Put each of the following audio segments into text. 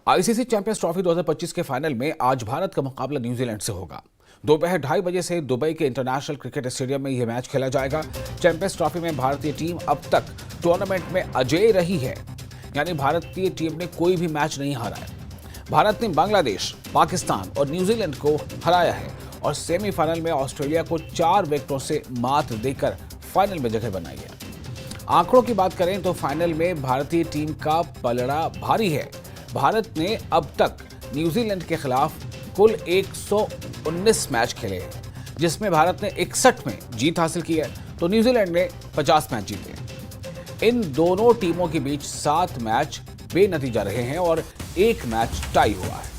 ICC champions trophy 2025 के final में आज भारत का मुकाबला न्यूजीलैंड से होगा। दोपहर 2:30 बजे से दुबई के इंटरनेशनल क्रिकेट स्टेडियम में यह मैच खेला जाएगा। चैंपियंस ट्रॉफी में भारतीय टीम अब तक टूर्नामेंट में अजेय रही है, यानी भारतीय टीम ने कोई भी मैच नहीं हारा है। भारत ने बांग्लादेश, पाकिस्तान और न्यूजीलैंड को हराया है और सेमीफाइनल में ऑस्ट्रेलिया को 4 विकेटों से मात देकर फाइनल में जगह बनाई है। आंकड़ों की बात करें तो फाइनल में भारतीय टीम का पलड़ा भारी है। भारत ने अब तक न्यूजीलैंड के खिलाफ कुल 119 मैच खेले हैं, जिसमें भारत ने 61 में जीत हासिल की है तो न्यूजीलैंड ने 50 मैच जीते हैं। इन दोनों टीमों के बीच 7 मैच बेनतीजा रहे हैं और 1 मैच टाई हुआ है।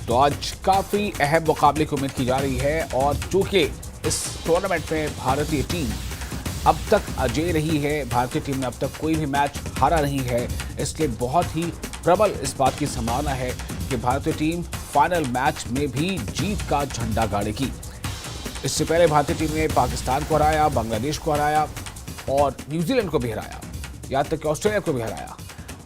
तो आज काफी अहम मुकाबले की उम्मीद की जा रही है और चूंकि इस टूर्नामेंट में भारतीय टीम अब तक अजेय रही है, भारतीय टीम ने अब तक कोई भी मैच हारा नहीं है, इसलिए बहुत ही प्रबल इस बात की संभावना है कि भारतीय टीम फाइनल मैच में भी जीत का झंडा गाड़ेगी। इससे पहले भारतीय टीम ने पाकिस्तान को हराया, बांग्लादेश को हराया और न्यूजीलैंड को भी हराया, यहाँ तक कि ऑस्ट्रेलिया को भी हराया।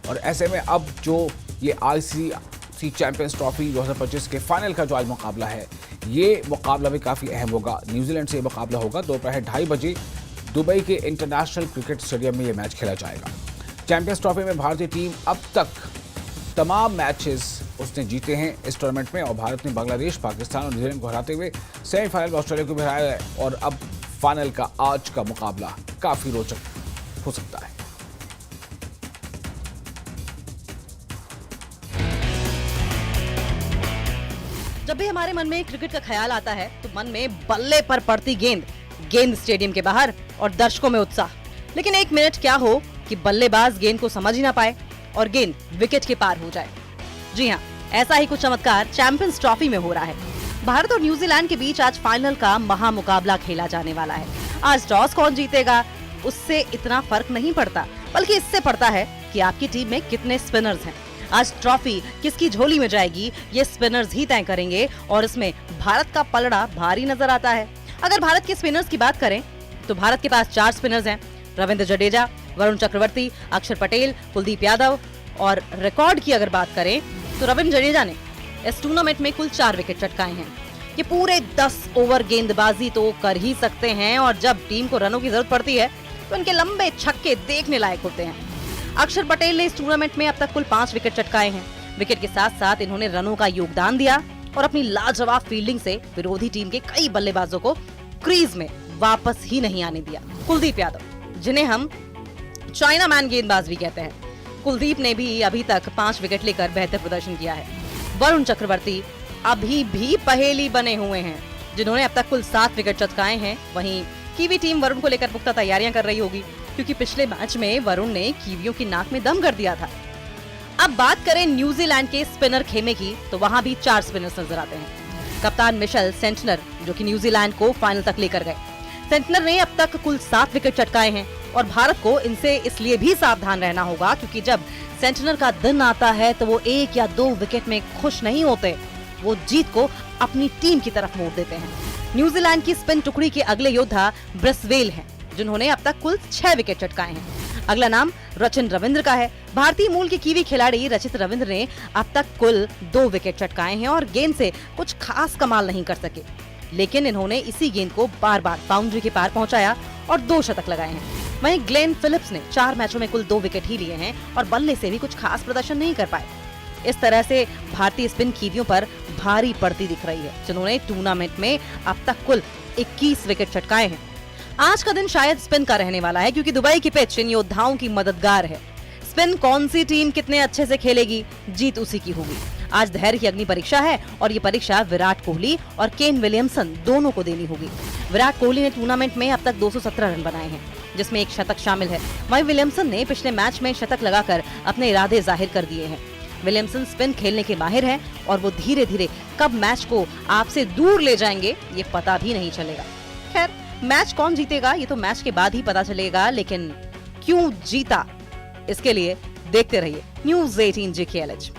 और ऐसे में अब जो ये आईसीसी चैंपियंस ट्रॉफी 2025 के फाइनल का जो आज मुकाबला है, ये मुकाबला भी काफ़ी अहम होगा। न्यूजीलैंड से ये मुकाबला होगा। दोपहर 2:30 बजे दुबई के इंटरनेशनल क्रिकेट स्टेडियम में ये मैच खेला जाएगा। चैंपियंस ट्रॉफी में भारतीय टीम अब तक तमाम मैचेस उसने जीते हैं इस टूर्नामेंट में और भारत ने बांग्लादेश, पाकिस्तान और न्यूजीलैंड को हराते हुए सेमीफाइनल में ऑस्ट्रेलिया को भी हराया है और अब फाइनल का आज का मुकाबला काफ़ी रोचक हो सकता है। जब भी हमारे मन में क्रिकेट का ख्याल आता है तो मन में बल्ले पर पड़ती गेंद स्टेडियम के बाहर और दर्शकों में उत्साह। लेकिन एक मिनट क्या हो कि बल्लेबाज गेंद को समझ ही ना पाए और गेंद विकेट के पार हो जाए। जी हाँ, ऐसा ही कुछ चमत्कार चैंपियंस ट्रॉफी में हो रहा है। भारत और न्यूजीलैंड के बीच आज फाइनल का महामुकाबला खेला जाने वाला है। आज टॉस कौन जीतेगा उससे इतना फर्क नहीं पड़ता, बल्कि इससे पड़ता है कि आपकी टीम में कितने स्पिनर्स हैं। आज ट्रॉफी किसकी झोली में जाएगी ये स्पिनर्स ही तय करेंगे और इसमें भारत का पलड़ा भारी नजर आता है। अगर भारत के स्पिनर्स की बात करें तो भारत के पास 4 स्पिनर्स हैं, रविंद्र जडेजा, वरुण चक्रवर्ती, अक्षर पटेल, कुलदीप यादव। और रिकॉर्ड की अगर बात करें तो रविंद्र जडेजा ने इस टूर्नामेंट में कुल 4 विकेट चटकाए हैं। ये पूरे 10 ओवर गेंदबाजी तो कर ही सकते हैं और जब टीम को रनों की जरूरत पड़ती है तो इनके लंबे छक्के देखने लायक होते हैं। अक्षर पटेल ने इस टूर्नामेंट में अब तक कुल 5 विकेट चटकाए हैं। विकेट के साथ साथ इन्होंने रनों का योगदान दिया और अपनी लाजवाब फील्डिंग से विरोधी टीम के कई बल्लेबाजों को क्रीज में वापस ही नहीं आने दिया। कुलदीप यादव, जिन्हें हम चाइना मैन गेंदबाज भी कहते हैं, कुलदीप ने भी अभी तक 5 विकेट लेकर बेहतर प्रदर्शन किया है। वरुण चक्रवर्ती अभी भी पहेली बने हुए हैं, जिन्होंने अब तक कुल 7 विकेट चटकाए हैं। वहीं कीवी टीम वरुण को लेकर पुख्ता तैयारियां कर रही होगी, क्योंकि पिछले मैच में वरुण ने कीवियों की नाक में दम कर दिया था। अब बात करें न्यूजीलैंड के स्पिनर खेमे की तो वहां भी 4 स्पिनर्स नजर आते हैं। कप्तान मिशेल सेंटनर, जो कि न्यूजीलैंड को फाइनल तक लेकर गए। सेंटनर ने अब तक कुल 7 विकेट चटकाए हैं और भारत को इनसे इसलिए भी सावधान रहना होगा क्योंकि जब सेंटनर का दिन आता है तो वो 1 या 2 विकेट में खुश नहीं होते, वो जीत को अपनी टीम की तरफ मोड़ देते हैं। न्यूजीलैंड की स्पिन टुकड़ी के अगले योद्धा ब्रिसवेल हैं, जिन्होंने अब तक कुल 6 विकेट चटकाए हैं। अगला नाम रचिन रविंद्र का है। भारतीय मूल के कीवी खिलाड़ी रचित रविंद्र ने अब तक कुल 2 विकेट चटकाए हैं और गेंद से कुछ खास कमाल नहीं कर सके, लेकिन इन्होंने इसी गेंद को बार बार बाउंड्री के पार पहुंचाया और 2 शतक लगाए हैं। वहीं ग्लेन फिलिप्स ने 4 मैचों में कुल 2 विकेट ही लिए हैं और बल्ले से भी कुछ खास प्रदर्शन नहीं कर पाए। इस तरह से भारतीय स्पिन कीवियों पर भारी पड़ती दिख रही है, जिन्होंने टूर्नामेंट में अब तक कुल 21 विकेट चटकाए हैं। आज का दिन शायद स्पिन का रहने वाला है क्योंकि दुबई की पिच इन योद्धाओं की मददगार है। स्पिन कौन सी टीम कितने अच्छे से खेलेगी, जीत उसी की होगी। आज धैर्य की अग्नि परीक्षा है और ये परीक्षा विराट कोहली और केन विलियमसन दोनों को देनी होगी। विराट कोहली ने टूर्नामेंट में अब तक 217 रन बनाए हैं, जिसमें 1 शतक शामिल है। वहीं विलियमसन ने पिछले मैच में शतक लगाकर अपने इरादे जाहिर कर दिए हैं। विलियमसन स्पिन खेलने के माहिर हैं और वो धीरे धीरे कब मैच को आपसे दूर ले जाएंगे ये पता भी नहीं चलेगा। खैर, मैच कौन जीतेगा ये तो मैच के बाद ही पता चलेगा, लेकिन क्यों जीता इसके लिए देखते रहिए न्यूज़ 18 GKLH।